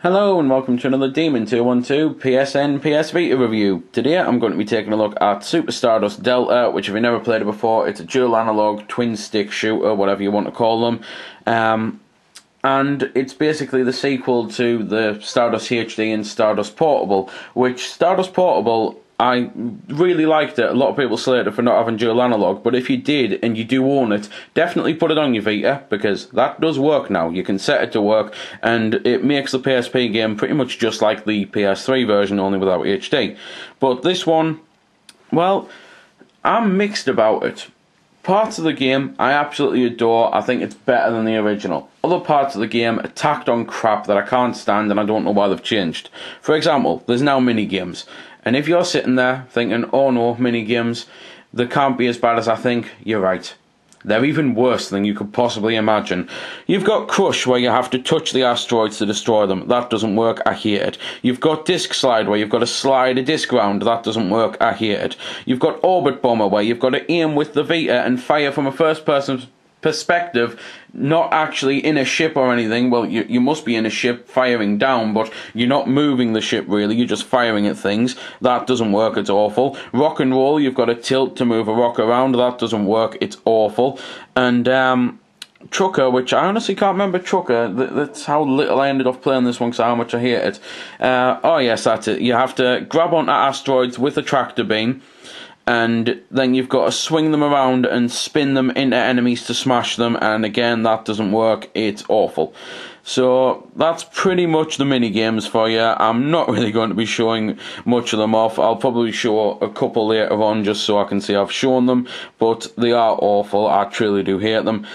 Hello and welcome to another Demon 212 PSN PS Vita review. Today I'm going to be taking a look at Super Stardust Delta, which if you've never played it before, it's a dual analog twin stick shooter, whatever you want to call them. And it's basically the sequel to the Stardust HD and Stardust Portable, which Stardust Portable, I really liked it. A lot of people slated it for not having dual analog, but if you did and you do own it, definitely put it on your Vita, because that does work now. You can set it to work, and it makes the PSP game pretty much just like the PS3 version, only without HD. But this one, well, I'm mixed about it. Parts of the game I absolutely adore. I think it's better than the original. Other parts of the game are tacked on crap that I can't stand, and I don't know why they've changed. For example, there's now mini-games. And if you're sitting there thinking, oh no, mini-games, they can't be as bad as I think, you're right. They're even worse than you could possibly imagine. You've got Crush, where you have to touch the asteroids to destroy them. That doesn't work, I hate it. You've got Disc Slide, where you've got to slide a disc round. That doesn't work, I hate it. You've got Orbit Bomber, where you've got to aim with the Vita and fire from a first-person perspective, not actually in a ship or anything. Well, you must be in a ship firing down, but you're not moving the ship really, you're just firing at things. That doesn't work, it's awful. Rock and Roll, you've got to tilt to move a rock around. That doesn't work, it's awful. And Trucker, which I honestly can't remember Trucker. That's how little I ended up playing this one, because how much I hate it. Oh yes, that's it. You have to grab onto asteroids with a tractor beam, and then you've got to swing them around and spin them into enemies to smash them, and again, that doesn't work, it's awful. So that's pretty much the mini games for you. I'm not really going to be showing much of them off. I'll probably show a couple later on just so I can see I've shown them, but they are awful. I truly do hate them.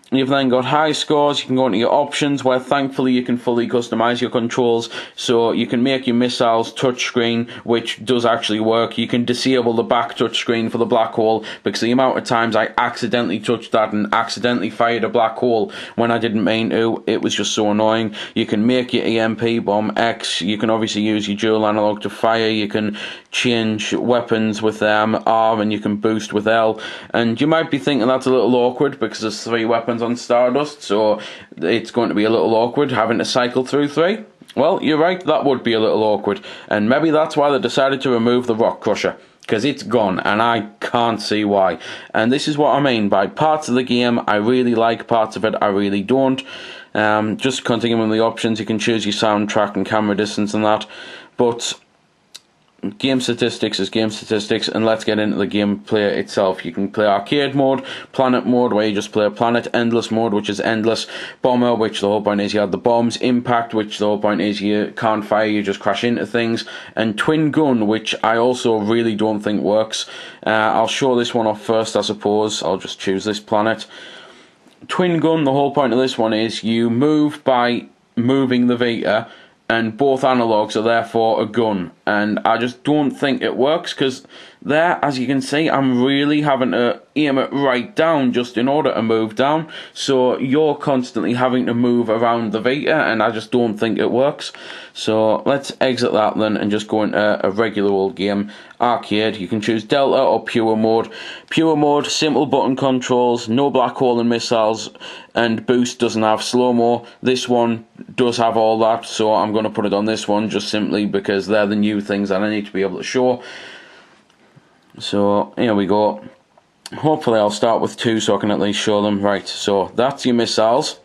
You've then got high scores. You can go into your options, where thankfully you can fully customize your controls, so you can make your missiles touchscreen, which does actually work. You can disable the back touchscreen for the black hole, because the amount of times I accidentally touched that and accidentally fired a black hole when I didn't mean to, it was just so annoying. You can make your EMP bomb X. You can obviously use your dual analog to fire. You can change weapons with R, and you can boost with L. And you might be thinking that's a little awkward, because there's 3 weapons on Stardust, so it's going to be a little awkward having to cycle through 3. Well, you're right, that would be a little awkward, and maybe that's why they decided to remove the Rock Crusher, because it's gone, and I can't see why. And this is what I mean by parts of the game I really like, parts of it I really don't. Just continuing with the options, you can choose your soundtrack and camera distance and that, but game statistics is game statistics, and let's get into the gameplay itself. You can play arcade mode, planet mode, where you just play a planet, endless mode, which is endless, bomber, which the whole point is you have the bombs, impact, which the whole point is you can't fire, you just crash into things, and twin gun, which I also really don't think works. I'll show this one off first, I suppose. I'll just choose this planet. Twin gun, the whole point of this one is you move by moving the Vita, and both analogs are therefore a gun, and I just don't think it works, because there, as you can see, I'm really having to aim it right down just in order to move down, so you're constantly having to move around the Vita, and I just don't think it works. So let's exit that then and just go into a regular old game. Arcade, you can choose Delta or Pure Mode. Pure Mode, simple button controls, no black hole and missiles, and boost doesn't have slow-mo. This one does have all that, so I'm going to put it on this one just simply because they're the new things that I need to be able to show. So here we go. Hopefully I'll start with 2 so I can at least show them. Right, so that's your missiles,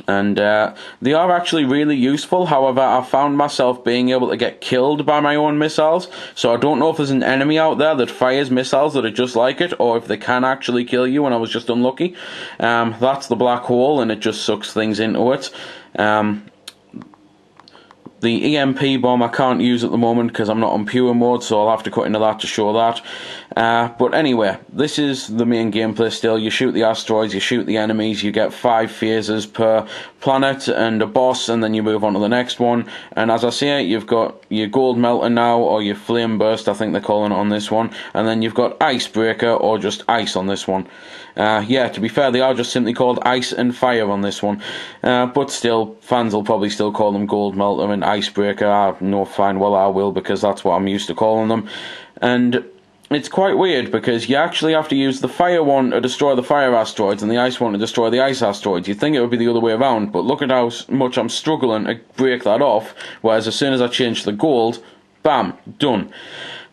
and they are actually really useful. However, I found myself being able to get killed by my own missiles, so I don't know if there's an enemy out there that fires missiles that are just like it, or if they can actually kill you and I was just unlucky. That's the black hole, and it just sucks things into it. The EMP bomb I can't use at the moment because I'm not on pure mode, so I'll have to cut into that to show that. But anyway, this is the main gameplay still. You shoot the asteroids, you shoot the enemies, you get 5 phases per planet and a boss, and then you move on to the next one. And as I say, you've got your gold melter now, or your flame burst, I think they're calling it on this one. And then you've got icebreaker, or just ice on this one. Yeah, to be fair, they are just simply called ice and fire on this one. But still, fans will probably still call them gold melter and icebreaker. I know fine well I will, because that's what I'm used to calling them. And it's quite weird because you actually have to use the fire one to destroy the fire asteroids and the ice one to destroy the ice asteroids. You'd think it would be the other way around, but look at how much I'm struggling to break that off, whereas as soon as I change to the gold, bam, done.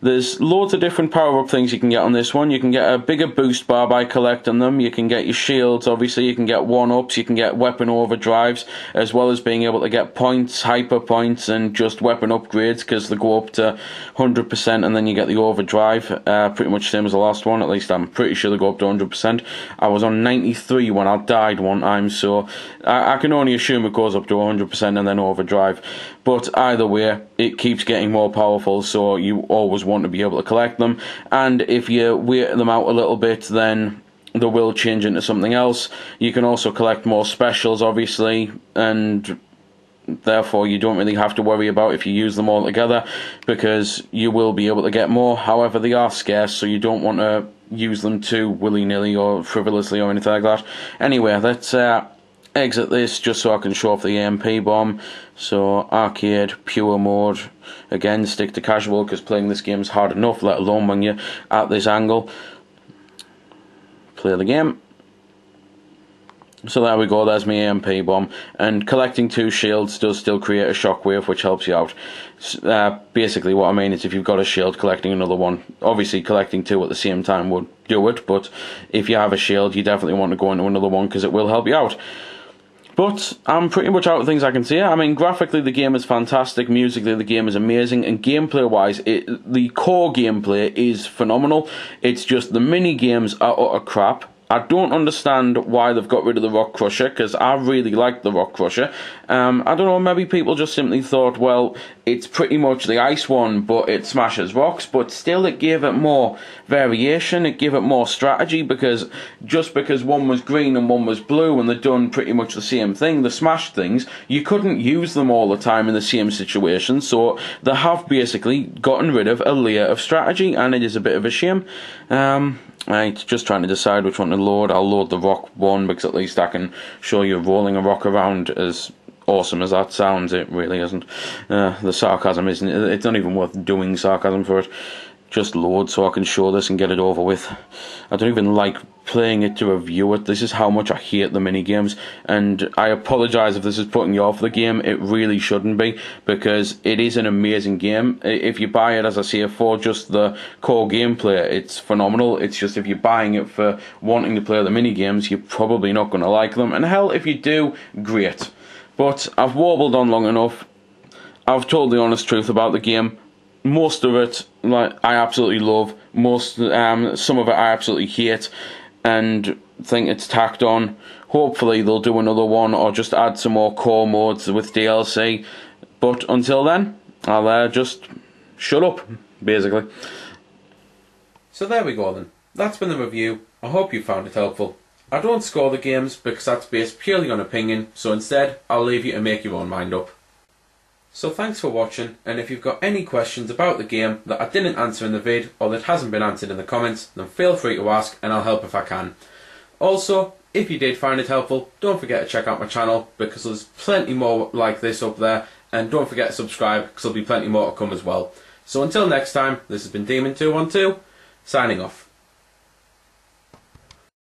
There's loads of different power-up things you can get on this one. You can get a bigger boost bar by collecting them. You can get your shields, obviously. You can get one-ups. You can get weapon overdrives, as well as being able to get points, hyper points, and just weapon upgrades, because they go up to 100%, and then you get the overdrive. Pretty much same as the last one. At least I'm pretty sure they go up to 100%. I was on 93 when I died one time, so I can only assume it goes up to 100% and then overdrive. But either way, it keeps getting more powerful, so you always want to be able to collect them. And if you wait them out a little bit, then they will change into something else. You can also collect more specials, obviously, and therefore you don't really have to worry about if you use them all together, because you will be able to get more. However, they are scarce, so you don't want to use them too willy-nilly or frivolously or anything like that. Anyway, let's exit this just so I can show off the AMP bomb. So arcade, pure mode, again stick to casual because playing this game is hard enough, let alone when you're at this angle. Play the game. So there we go, there's my AMP bomb, and collecting 2 shields does still create a shockwave, which helps you out. Basically what I mean is if you've got a shield, collecting another one, obviously collecting 2 at the same time would do it, but if you have a shield you definitely want to go into another one because it will help you out. But I'm pretty much out of things I can say. I mean, graphically the game is fantastic, musically the game is amazing, and gameplay-wise, the core gameplay is phenomenal. It's just the mini-games are utter crap. I don't understand why they've got rid of the Rock Crusher, because I really liked the Rock Crusher. I don't know, maybe people just simply thought, well, it's pretty much the ice one, but it smashes rocks, but still it gave it more variation, it gave it more strategy, because just because one was green and one was blue and they'd done pretty much the same thing, the smashed things, you couldn't use them all the time in the same situation, so they have basically gotten rid of a layer of strategy, and it is a bit of a shame. Right, just trying to decide which one to load. I'll load the rock one because at least I can show you rolling a rock around. As awesome as that sounds, it really isn't. The sarcasm isn't. It's not even worth doing sarcasm for it. Just load so I can show this and get it over with. I don't even like playing it to review it. This is how much I hate the mini-games, and I apologise if this is putting you off the game. It really shouldn't be, because it is an amazing game. If you buy it, as I say, for just the core gameplay, it's phenomenal. It's just if you're buying it for wanting to play the mini-games, you're probably not going to like them, and hell, if you do, great. But I've warbled on long enough. I've told the honest truth about the game. Most of it, like, I absolutely love. Some of it I absolutely hate, and think it's tacked on. Hopefully they'll do another one, or just add some more core modes with DLC. But until then, I'll just shut up, basically. So there we go then. That's been the review. I hope you found it helpful. I don't score the games because that's based purely on opinion, so instead I'll leave you to make your own mind up. So thanks for watching, and if you've got any questions about the game that I didn't answer in the vid, or that hasn't been answered in the comments, then feel free to ask and I'll help if I can. Also, if you did find it helpful, don't forget to check out my channel, because there's plenty more like this up there, and don't forget to subscribe because there'll be plenty more to come as well. So until next time, this has been Demon212, signing off.